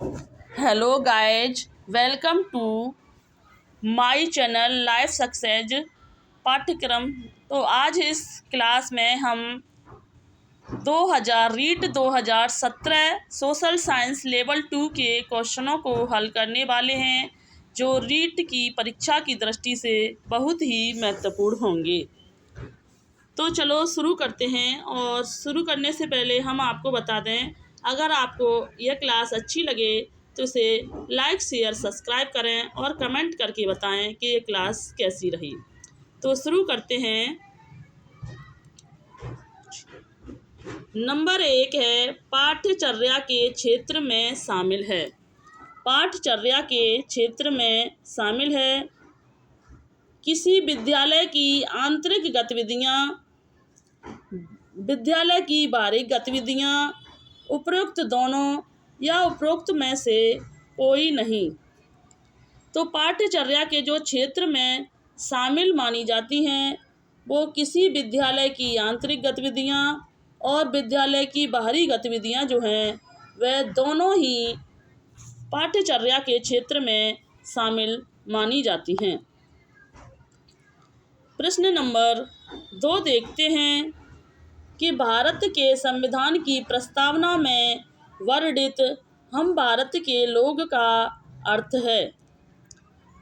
Hello guys, welcome to my channel life success पाठ्यक्रम। तो आज इस क्लास में हम 2017 सोशल साइंस लेवल 2 के क्वेश्चनों को हल करने वाले हैं, जो रीट की परीक्षा की दृष्टि से बहुत ही महत्वपूर्ण होंगे। तो चलो शुरू करते हैं। और शुरू करने से पहले हम आपको बता दें, अगर आपको यह क्लास अच्छी लगे तो इसे लाइक शेयर सब्सक्राइब करें और कमेंट करके बताएं कि ये क्लास कैसी रही। तो शुरू करते हैं। नंबर 1 है, पाठ्यचर्या के क्षेत्र में शामिल है। पाठ्यचर्या के क्षेत्र में शामिल है किसी विद्यालय की आंतरिक गतिविधियाँ, विद्यालय की बाहरी गतिविधियाँ, उपरोक्त दोनों या उपरोक्त में से कोई नहीं। तो पाठ्यचर्या के जो क्षेत्र में शामिल मानी जाती हैं वो किसी विद्यालय की आंतरिक गतिविधियाँ और विद्यालय की बाहरी गतिविधियाँ जो हैं वह दोनों ही पाठ्यचर्या के क्षेत्र में शामिल मानी जाती हैं। प्रश्न नंबर 2 देखते हैं कि भारत के संविधान की प्रस्तावना में वर्णित हम भारत के लोग का अर्थ है।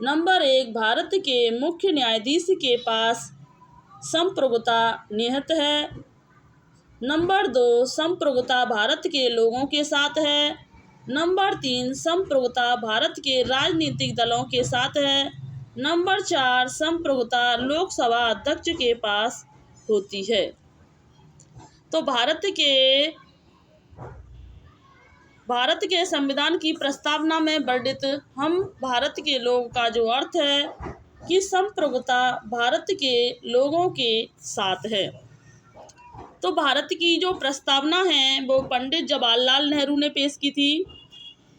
नंबर 1, भारत के मुख्य न्यायाधीश के पास संप्रभुता निहित है। नंबर 2, संप्रभुता भारत के लोगों के साथ है। नंबर 3, संप्रभुता भारत के राजनीतिक दलों के साथ है। नंबर 4, संप्रभुता लोकसभा अध्यक्ष के पास होती है। तो भारत के संविधान की प्रस्तावना में वर्णित हम भारत के लोग का जो अर्थ है कि संप्रभुता भारत के लोगों के साथ है। तो भारत की जो प्रस्तावना है वो पंडित जवाहरलाल नेहरू ने पेश की थी,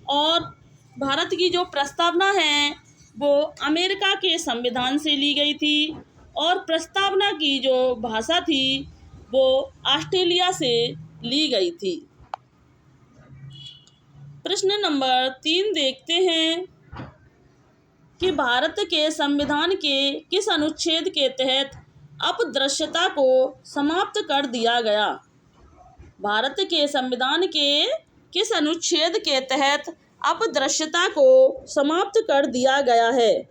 और भारत की जो प्रस्तावना है वो अमेरिका के संविधान से ली गई थी, और प्रस्तावना की जो भाषा थी वो ऑस्ट्रेलिया से ली गई थी। प्रश्न नंबर 3 देखते हैं कि भारत के संविधान के किस अनुच्छेद के तहत अपदृश्यता को समाप्त कर दिया गया। भारत के संविधान के किस अनुच्छेद के तहत अपदृश्यता को समाप्त कर दिया गया है।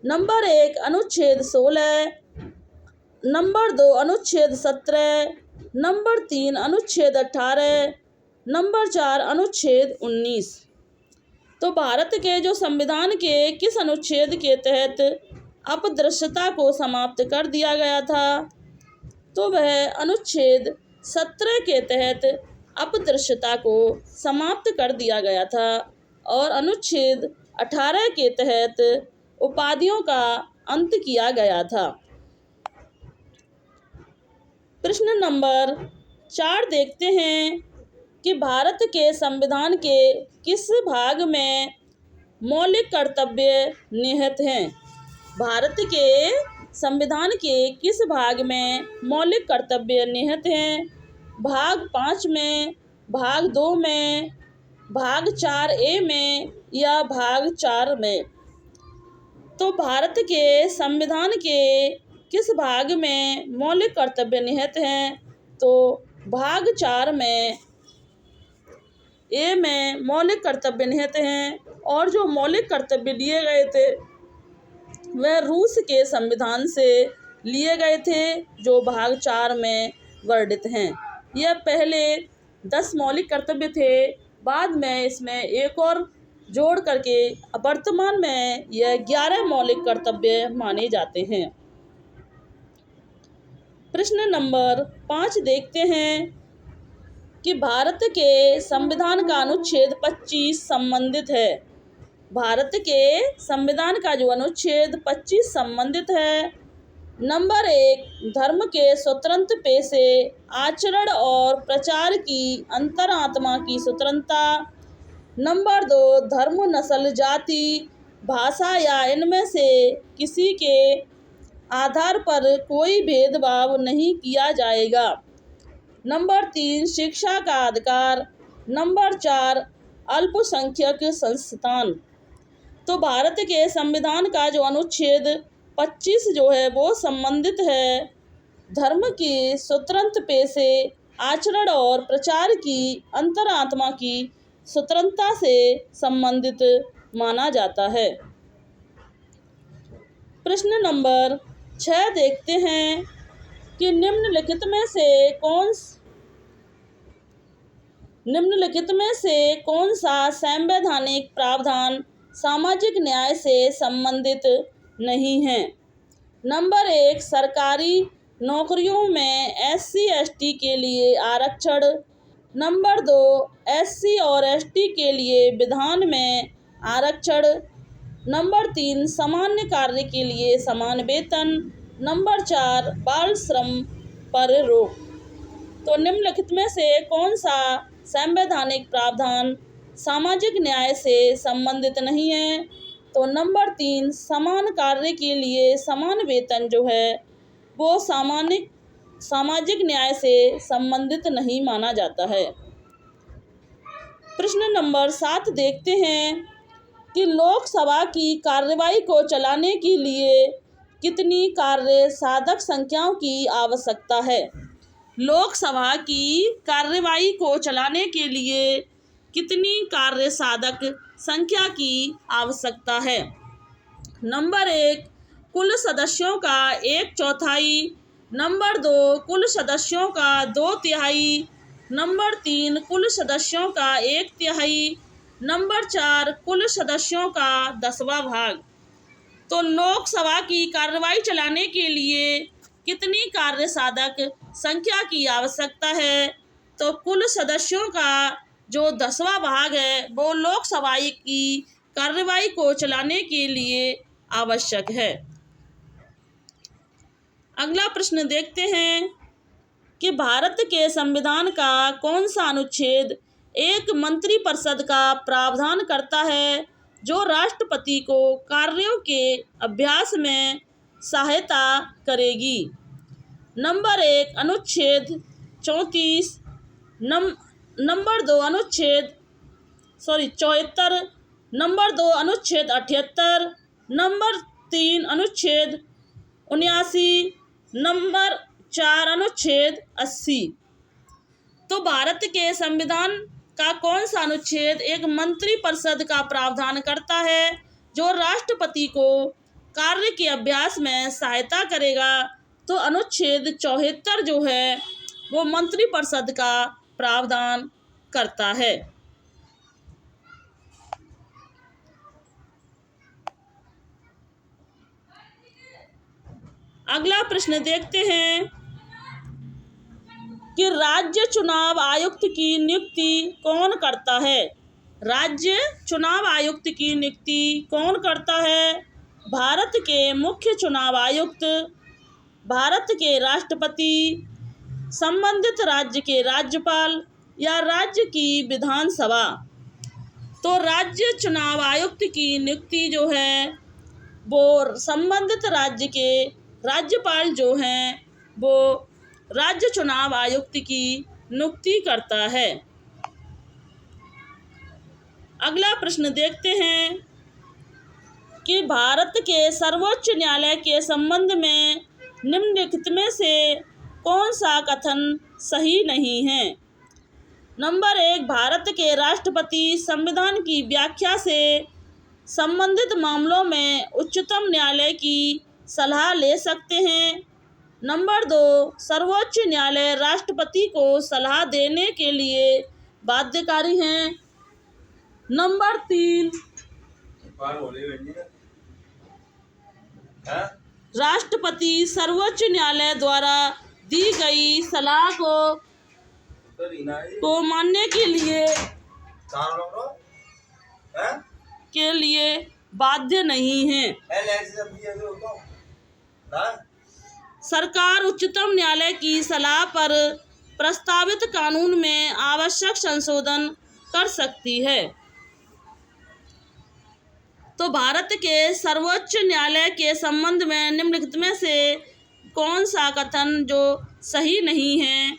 नंबर 1, अनुच्छेद 16। नंबर 2, अनुच्छेद 17। नंबर 3, अनुच्छेद 18। नंबर 4, अनुच्छेद 19। तो भारत के जो संविधान के किस अनुच्छेद के तहत अपदृश्यता को समाप्त कर दिया गया था, तो वह अनुच्छेद 17 के तहत अपदृश्यता को समाप्त कर दिया गया था, और अनुच्छेद 18 के तहत उपाधियों का अंत किया गया था। प्रश्न नंबर 4 देखते हैं कि भारत के संविधान के किस भाग में मौलिक कर्तव्य निहित हैं। भारत के संविधान के किस भाग में मौलिक कर्तव्य निहित हैं। भाग 5 में, भाग 2 में, भाग 4A में या भाग 4 में। तो भारत के संविधान के किस भाग में मौलिक कर्तव्य निहित हैं, तो भाग 4 में ए में मौलिक कर्तव्य निहित हैं, और जो मौलिक कर्तव्य लिए गए थे वह रूस के संविधान से लिए गए थे, जो भाग 4 में वर्णित हैं। यह पहले 10 मौलिक कर्तव्य थे, बाद में इसमें एक और जोड़ करके वर्तमान में यह 11 मौलिक कर्तव्य माने जाते हैं। प्रश्न नंबर 5 देखते हैं कि भारत के संविधान का अनुच्छेद 25 संबंधित है। भारत के संविधान का जो अनुच्छेद 25 संबंधित है। नंबर 1, धर्म के स्वतंत्र पेशे, आचरण और प्रचार की अंतरात्मा की स्वतंत्रता। नंबर 2, धर्म, नस्ल, जाति, भाषा या इनमें से किसी के आधार पर कोई भेदभाव नहीं किया जाएगा। नंबर 3, शिक्षा का अधिकार। नंबर 4, अल्पसंख्यक संस्थान। तो भारत के संविधान का जो अनुच्छेद 25 जो है वो संबंधित है धर्म की स्वतंत्र पेशे, आचरण और प्रचार की अंतरात्मा की स्वतंत्रता से संबंधित माना जाता है। प्रश्न नंबर 6 देखते हैं कि निम्नलिखित में से कौन सा संवैधानिक प्रावधान सामाजिक न्याय से संबंधित नहीं है। नंबर 1, सरकारी नौकरियों में SC/ST के लिए आरक्षण। नंबर 2, SC और ST के लिए विधान में आरक्षण। नंबर 3, सामान्य कार्य के लिए समान वेतन। नंबर 4, बाल श्रम पर रोक। तो निम्नलिखित में से कौन सा संवैधानिक प्रावधान सामाजिक न्याय से संबंधित नहीं है। तो नंबर 3, समान कार्य के लिए समान वेतन जो है वो सामाजिक न्याय से संबंधित नहीं माना जाता है। प्रश्न नंबर 7 देखते हैं कि लोकसभा की कार्यवाही को चलाने के लिए कितनी कार्य साधक संख्याओं की आवश्यकता है। लोकसभा की कार्यवाही को चलाने के लिए कितनी कार्य साधक संख्या की आवश्यकता है। नंबर 1, कुल सदस्यों का 1/4। नंबर 2, कुल सदस्यों का 2/3। नंबर 3, कुल सदस्यों का 1/3। नंबर 4, कुल सदस्यों का 10वां भाग। तो लोकसभा की कार्यवाही चलाने के लिए कितनी कार्य साधक संख्या की आवश्यकता है। तो कुल सदस्यों का जो 10वां भाग है वो लोकसभा की कार्यवाही को चलाने के लिए आवश्यक है। अगला प्रश्न देखते हैं कि भारत के संविधान का कौन सा अनुच्छेद एक मंत्रिपरिषद का प्रावधान करता है जो राष्ट्रपति को कार्यों के अभ्यास में सहायता करेगी। नंबर 1, अनुच्छेद 34। नंबर 2, अनुच्छेद 74। नंबर 2, अनुच्छेद 78। नंबर 3, अनुच्छेद 79। नंबर 4, अनुच्छेद 80। तो भारत के संविधान का कौन सा अनुच्छेद एक मंत्रिपरिषद का प्रावधान करता है जो राष्ट्रपति को कार्य के अभ्यास में सहायता करेगा। तो अनुच्छेद 74 जो है वो मंत्रिपरिषद का प्रावधान करता है। अगला प्रश्न देखते हैं कि राज्य चुनाव आयुक्त की नियुक्ति कौन करता है। राज्य चुनाव आयुक्त की नियुक्ति कौन करता है। भारत के मुख्य चुनाव आयुक्त, भारत के राष्ट्रपति, संबंधित राज्य के राज्यपाल या राज्य की विधानसभा। तो राज्य चुनाव आयुक्त की नियुक्ति जो है वो संबंधित राज्य के राज्यपाल जो हैं वो राज्य चुनाव आयुक्त की नियुक्ति करता है। अगला प्रश्न देखते हैं कि भारत के सर्वोच्च न्यायालय के संबंध में निम्नलिखित में से कौन सा कथन सही नहीं है। नंबर 1, भारत के राष्ट्रपति संविधान की व्याख्या से संबंधित मामलों में उच्चतम न्यायालय की सलाह ले सकते हैं। नंबर 2, सर्वोच्च न्यायालय राष्ट्रपति को सलाह देने के लिए बाध्यकारी हैं। नंबर 3, राष्ट्रपति सर्वोच्च न्यायालय द्वारा दी गई सलाह को मानने के लिए बाध्य नहीं है। सरकार उच्चतम न्यायालय की सलाह पर प्रस्तावित कानून में आवश्यक संशोधन कर सकती है। तो भारत के सर्वोच्च न्यायालय के संबंध में निम्नलिखित में से कौन सा कथन जो सही नहीं है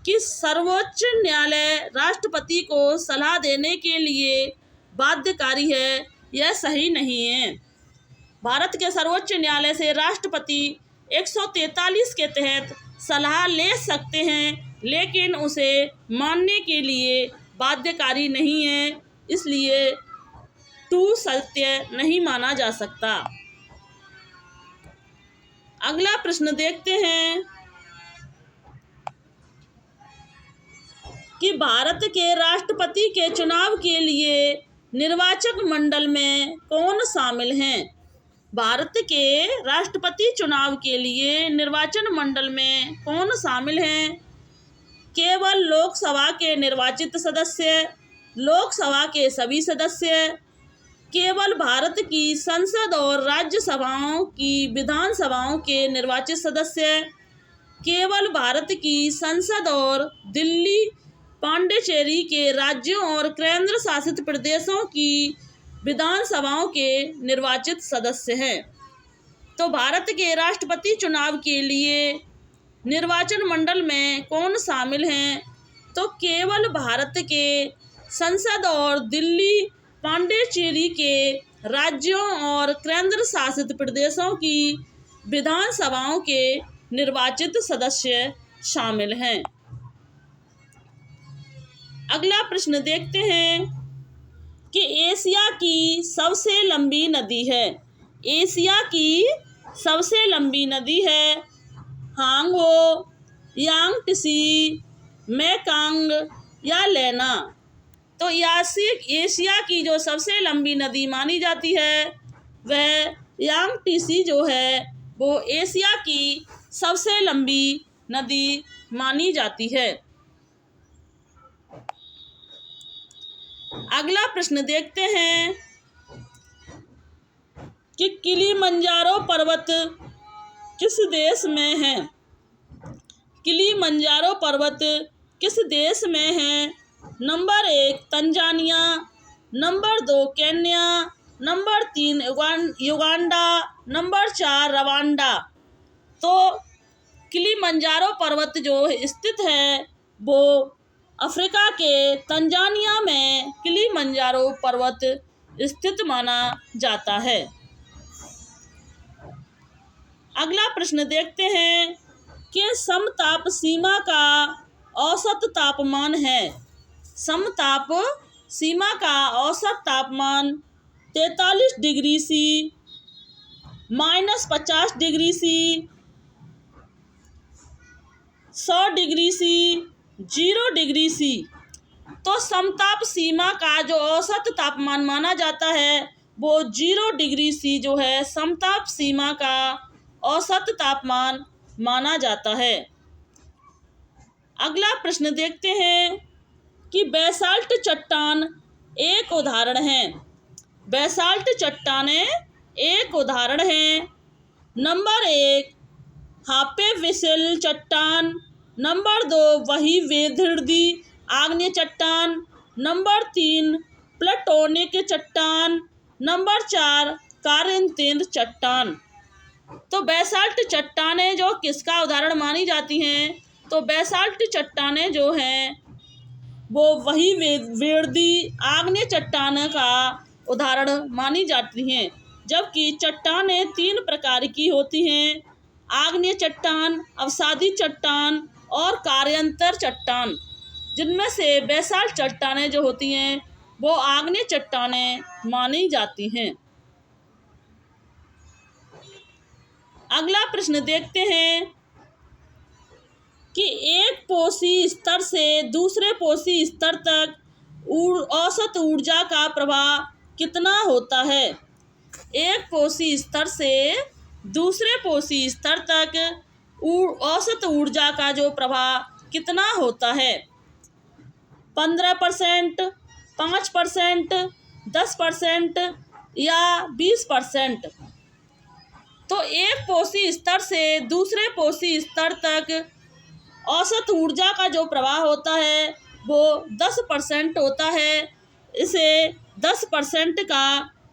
कि सर्वोच्च न्यायालय राष्ट्रपति को सलाह देने के लिए बाध्यकारी है, यह सही नहीं है। भारत के सर्वोच्च न्यायालय से राष्ट्रपति 143 के तहत सलाह ले सकते हैं, लेकिन उसे मानने के लिए बाध्यकारी नहीं है, इसलिए टू सत्य नहीं माना जा सकता। अगला प्रश्न देखते हैं कि भारत के राष्ट्रपति के चुनाव के लिए निर्वाचक मंडल में कौन शामिल हैं? भारत के राष्ट्रपति चुनाव के लिए निर्वाचन मंडल में कौन शामिल हैं? केवल लोकसभा के निर्वाचित सदस्य, लोकसभा के सभी सदस्य, केवल भारत की संसद और राज्यसभाओं की विधानसभाओं के निर्वाचित सदस्य, केवल भारत की संसद और दिल्ली पांडिचेरी के राज्यों और केंद्र शासित प्रदेशों की विधानसभाओं के निर्वाचित सदस्य हैं। तो भारत के राष्ट्रपति चुनाव के लिए निर्वाचन मंडल में कौन शामिल हैं? तो केवल भारत के संसद और दिल्ली पांडिचेरी के राज्यों और केंद्र शासित प्रदेशों की विधानसभाओं के निर्वाचित सदस्य शामिल हैं। अगला प्रश्न देखते हैं कि एशिया की सबसे लंबी नदी है। एशिया की सबसे लंबी नदी है हांगो, यांगत्से, मेकंग या लेना। तो एशिया की जो सबसे लंबी नदी मानी जाती है वह यांगत्से जो है वो एशिया की सबसे लंबी नदी मानी जाती है। अगला प्रश्न देखते हैं कि किलिमंजारो पर्वत किस देश में है? किलिमंजारो पर्वत किस देश में है? Number 1 Tanzania, number 2 Kenya, number 3 Uganda, number 4 Rwanda. तो किलिमंजारो पर्वत जो स्थित है वो अफ्रीका के तंजानिया में किलिमंजारो पर्वत स्थित माना जाता है। अगला प्रश्न देखते हैं कि समताप सीमा का औसत तापमान है। समताप सीमा का औसत तापमान 43 degree C, -50 degree C, 100 degree C, 0 degree C. तो समताप सीमा का जो औसत तापमान माना जाता है वो 0 डिग्री सी जो है समताप सीमा का औसत तापमान माना जाता है। अगला प्रश्न देखते हैं कि बेसाल्ट चट्टान एक उदाहरण है। बेसाल्ट चट्टानें एक उदाहरण हैं। नंबर 1 हापेविसिल चट्टान, नंबर 2 वही वेधृदी आग्नेय चट्टान, नंबर 3 प्लेटोनिक चट्टान, नंबर 4 कारिंथिन चट्टान। तो बेसाल्ट चट्टानें जो किसका उदाहरण मानी जाती हैं? तो बेसाल्ट चट्टानें जो हैं वो वही वेधृदी आग्नेय चट्टान का उदाहरण मानी जाती हैं। जबकि चट्टानें 3 प्रकार की होती हैं: आग्नेय चट्टान, अवसादी चट्टान और कार्यांतर चट्टान। जिनमें से बेसाल्ट चट्टानें जो होती हैं वो आग्नेय चट्टानें मानी जाती हैं। अगला प्रश्न देखते हैं कि एक पोषी स्तर से दूसरे पोषी स्तर तक औसत ऊर्जा का प्रवाह कितना होता है? एक पोषी स्तर से दूसरे पोषी स्तर तक औसत ऊर्जा का जो प्रवाह कितना होता है? 15%, 5%, 10% या 20%। तो एक पोषी स्तर से दूसरे पोषी स्तर तक औसत ऊर्जा का जो प्रवाह होता है वो 10% होता है। इसे 10% का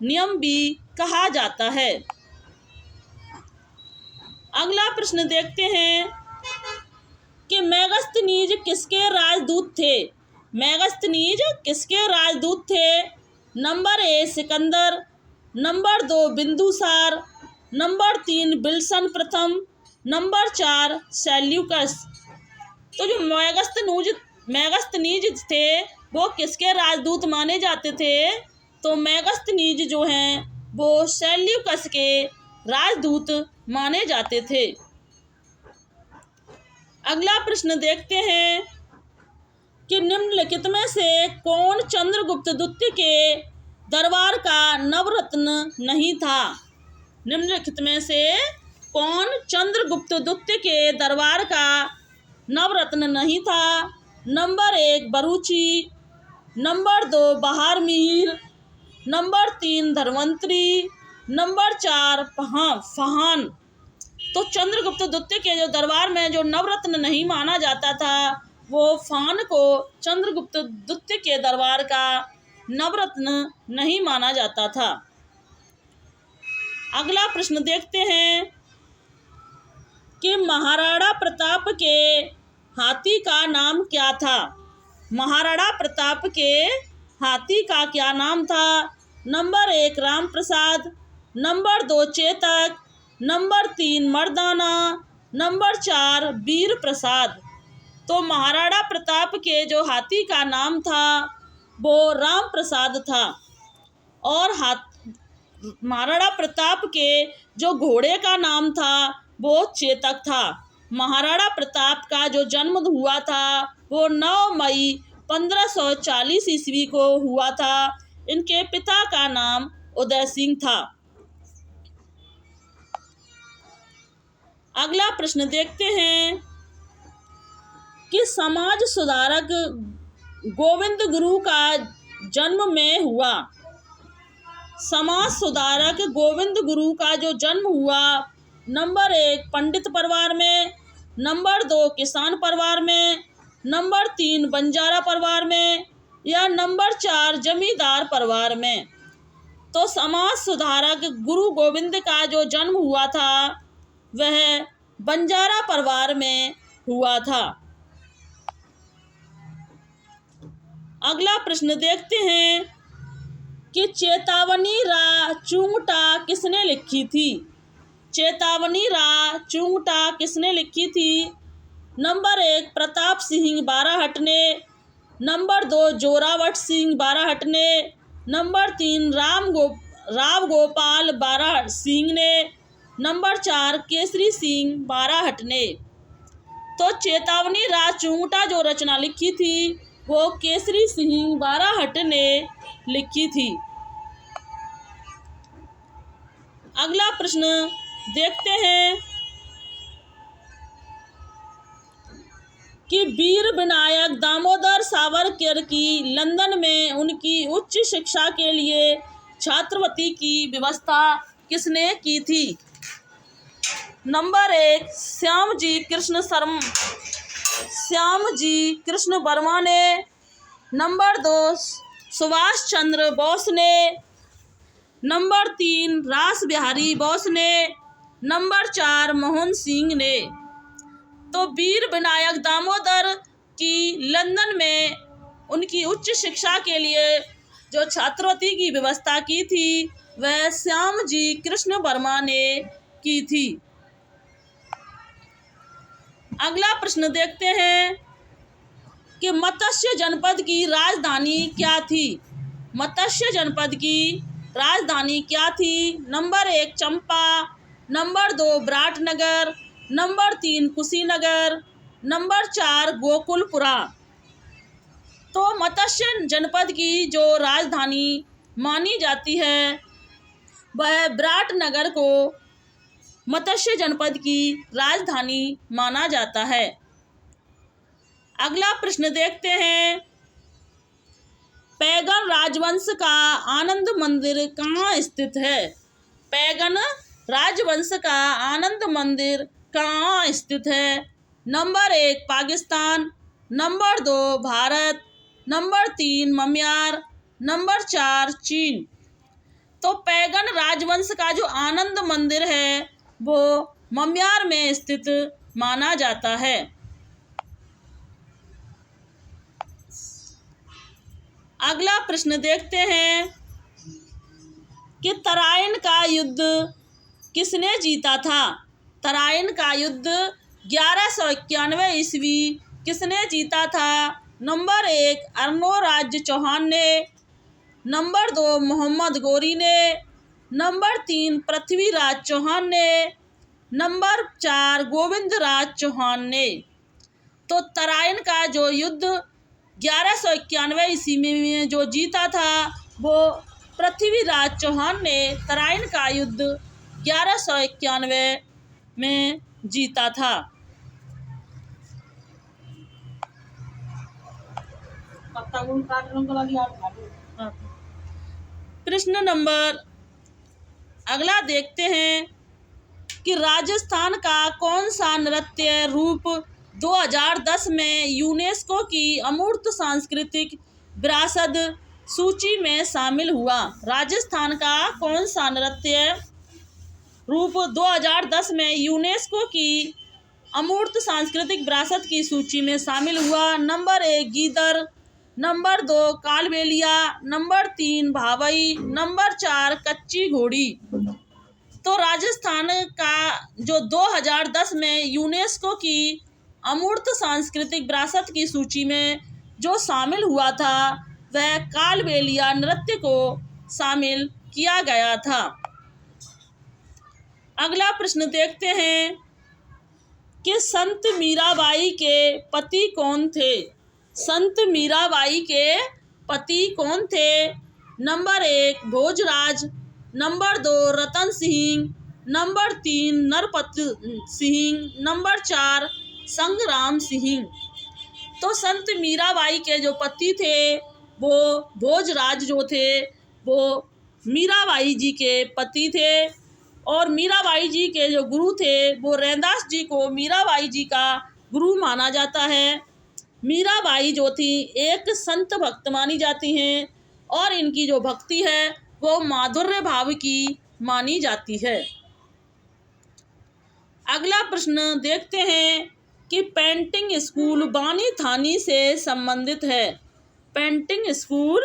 नियम भी कहा जाता है। अगला प्रश्न देखते हैं कि मेगस्थनीज किसके राजदूत थे? मेगस्थनीज किसके राजदूत थे? Number A Sikandar, number 2 Bindusara, number 3 बिल्सन प्रथम, नंबर 4 सेल्यूकस। तो जो मेगस्थनीज थे वो किसके राजदूत माने जाते थे? तो मेगस्थनीज जो हैं वो सेल्यूकस के राजदूत माने जाते थे। अगला प्रश्न देखते हैं कि निम्नलिखित में से कौन चंद्रगुप्त द्वितीय के दरबार का नवरत्न नहीं था? निम्नलिखित में से कौन चंद्रगुप्त द्वितीय के दरबार का नवरत्न नहीं था? Number 1 Baruchi, number 2 Baharmir, number 3 Dhanvantari, number 4 Fahan. तो चंद्रगुप्त द्वितीय के जो दरबार में जो नवरत्न नहीं माना जाता था वो फहान को चंद्रगुप्त द्वितीय के दरबार का नवरत्न नहीं माना जाता था। अगला प्रश्न देखते हैं कि महाराणा प्रताप के हाथी का नाम क्या था? महाराणा प्रताप के हाथी का क्या नाम था? Number 1 Ram Prasad, number 2 Chetak, number 3 मर्दाना, नंबर 4 वीर प्रसाद। तो महाराणा प्रताप के जो हाथी का नाम था वो राम प्रसाद था और महाराणा प्रताप के जो घोड़े का नाम था वो चेतक था। महाराणा प्रताप का जो जन्म हुआ था वो 9 मई 1540 ईस्वी को हुआ था। इनके पिता का नाम उदय सिंह था। अगला प्रश्न देखते हैं कि समाज सुधारक गोविंद गुरु का जन्म में हुआ। समाज सुधारक गोविंद गुरु का जो जन्म हुआ नंबर 1 पंडित परिवार में, नंबर 2 किसान परिवार में, नंबर 3 बंजारा परिवार में या नंबर 4 जमींदार परिवार में। तो समाज सुधारक गुरु गोविंद का जो जन्म हुआ था वह बंजारा परिवार में हुआ था। अगला प्रश्न देखते हैं कि चेतावनी रा चुंगटा किसने लिखी थी? चेतावनी रा चुंगटा किसने लिखी थी? नंबर 1 प्रताप सिंह बाराहट ने, नंबर 2 जोरावट सिंह बाराहट ने, नंबर 3 राव गोपाल बाराहट सिंह ने, नंबर 4 केसरी सिंह बाराहट ने। तो चेतावनी रा चुंगटा जो रचना लिखी थी वो केसरी सिंह बाराहट ने लिखी थी। अगला प्रश्न देखते हैं कि वीर विनायक दामोदर सावरकर की लंदन में उनकी उच्च शिक्षा के लिए छात्रवृत्ति की व्यवस्था किसने की थी? नंबर 1 श्यामजी कृष्ण वर्मा ने, नंबर 2 सुभाष चंद्र बोस ने, नंबर 3 रास बिहारी बोस ने, नंबर 4 मोहन सिंह ने। तो वीर विनायक दामोदर की लंदन में उनकी उच्च शिक्षा के लिए जो छात्रवृत्ति की व्यवस्था की थी वह श्यामजी कृष्ण वर्मा ने की थी। अगला प्रश्न देखते हैं कि मत्स्य जनपद की राजधानी क्या थी? मत्स्य जनपद की राजधानी क्या थी? Number 1 Champa, number 2 Viratnagar, number 3 Kushinagar, number 4 Gokulpura. तो मत्स्य जनपद की जो राजधानी मानी जाती है वह विराटनगर को मत्स्य जनपद की राजधानी माना जाता है। अगला प्रश्न देखते हैं पैगन राजवंश का आनंद मंदिर कहाँ स्थित है? पैगन राजवंश का आनंद मंदिर कहाँ स्थित है? Number 1 Pakistan, number 2 Bharat, number 3 Myanmar, number 4 चीन। तो पैगन राजवंश का जो आनंद मंदिर है वो मम्यार में स्थित माना जाता है। अगला प्रश्न देखते हैं कि तराइन का युद्ध किसने जीता था। तराइन का युद्ध 1191 ईस्वी किसने जीता था। नंबर 1 अर्नोराज चौहान ने, नंबर 2 मोहम्मद गोरी ने, नंबर 3 पृथ्वीराज चौहान ने, नंबर 4 गोविंदराज चौहान ने। तो तराइन का जो युद्ध 1191 ईस्वी में जो जीता था वो पृथ्वीराज चौहान ने तराइन का युद्ध 1191 में जीता था। प्रश्न नंबर अगला देखते हैं कि राजस्थान का कौन सा नृत्य रूप 2010 में यूनेस्को की अमूर्त सांस्कृतिक विरासत सूची में शामिल हुआ। राजस्थान का कौन सा नृत्य रूप 2010 में यूनेस्को की अमूर्त सांस्कृतिक विरासत की सूची में शामिल हुआ। नंबर 1 गीदड़, नंबर 2 कालबेलिया, नंबर 3 भावई, नंबर 4 कच्ची घोड़ी। तो राजस्थान का जो 2010 में यूनेस्को की अमूर्त सांस्कृतिक विरासत की सूची में जो शामिल हुआ था वह कालबेलिया नृत्य को शामिल किया गया था। अगला प्रश्न देखते हैं कि संत मीराबाई के पति कौन थे। संत मीराबाई के पति कौन थे। Number 1 Bhojraj, number 2 Ratan Singh, number 3 Narpat Singh, number 4 संग्राम सिंह। तो संत मीराबाई के जो पति थे वो भोजराज जो थे वो मीराबाई जी के पति थे और मीराबाई जी के जो गुरु थे वो रैदास जी को मीराबाई जी का गुरु माना जाता है। मीराबाई जो थी एक संत भक्त मानी जाती हैं और इनकी जो भक्ति है वो माधुर्य भाव की मानी जाती है। अगला प्रश्न देखते हैं कि पेंटिंग स्कूल बानी थानी से संबंधित है। पेंटिंग स्कूल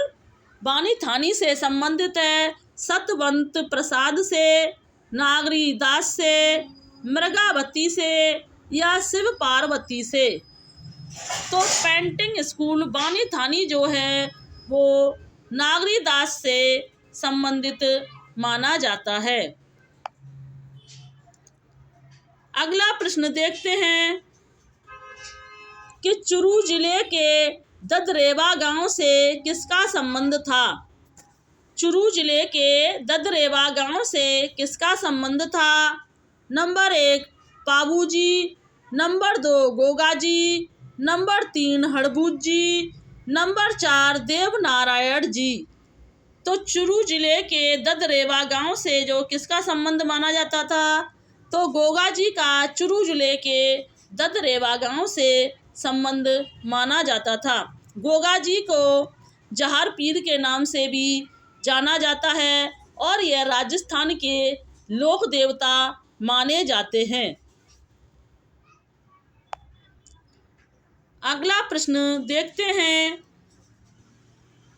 बानी थानी से संबंधित है सतवंत प्रसाद से, नागरी दास से, मृगावती से या शिव पार्वती से। तो पेंटिंग स्कूल बानी थानी जो है वो नागरी दास से संबंधित माना जाता है। अगला प्रश्न देखते हैं कि चुरू जिले के ददरेवा गांव से किसका संबंध था। चुरू जिले के ददरेवा गांव से किसका संबंध था। Number 1 Pabuji, number 2 Gogaji, number 3 हड़बूज जी, नंबर 4 देवनारायण जी। तो चुरू जिले के ददरेवा गांव से जो किसका संबंध माना जाता था तो गोगा जी का चुरू जिले के ददरेवा गांव से संबंध माना जाता था। गोगा जी को जहर पीर के नाम से भी जाना जाता है और यह राजस्थान के लोक देवता माने जाते हैं। अगला प्रश्न देखते हैं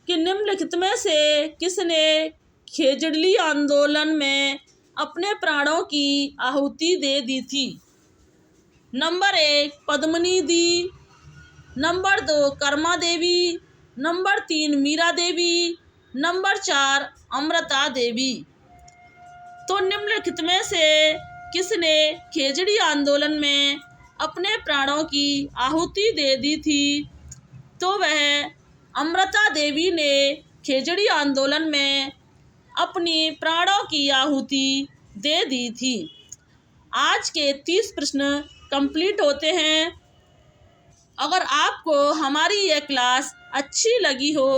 कि निम्नलिखित में से किसने खेजड़ली आंदोलन में अपने प्राणों की आहुति दे दी थी। नंबर 1 पद्मनी दी, नंबर 2 कर्मा देवी, नंबर 3 मीरा देवी, नंबर 4 अमृता देवी। तो निम्नलिखित में से किसने खेजड़ी आंदोलन में अपने प्राणों की आहुति दे दी थी तो वह अमृता देवी ने खेजड़ी आंदोलन में अपनी प्राणों की आहुति दे दी थी। आज के 30 प्रश्न कंप्लीट होते हैं। अगर आपको हमारी यह क्लास अच्छी लगी हो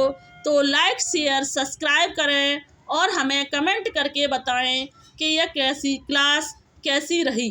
तो लाइक शेयर सब्सक्राइब करें और हमें कमेंट करके बताएं कि यह क्लास कैसी रही।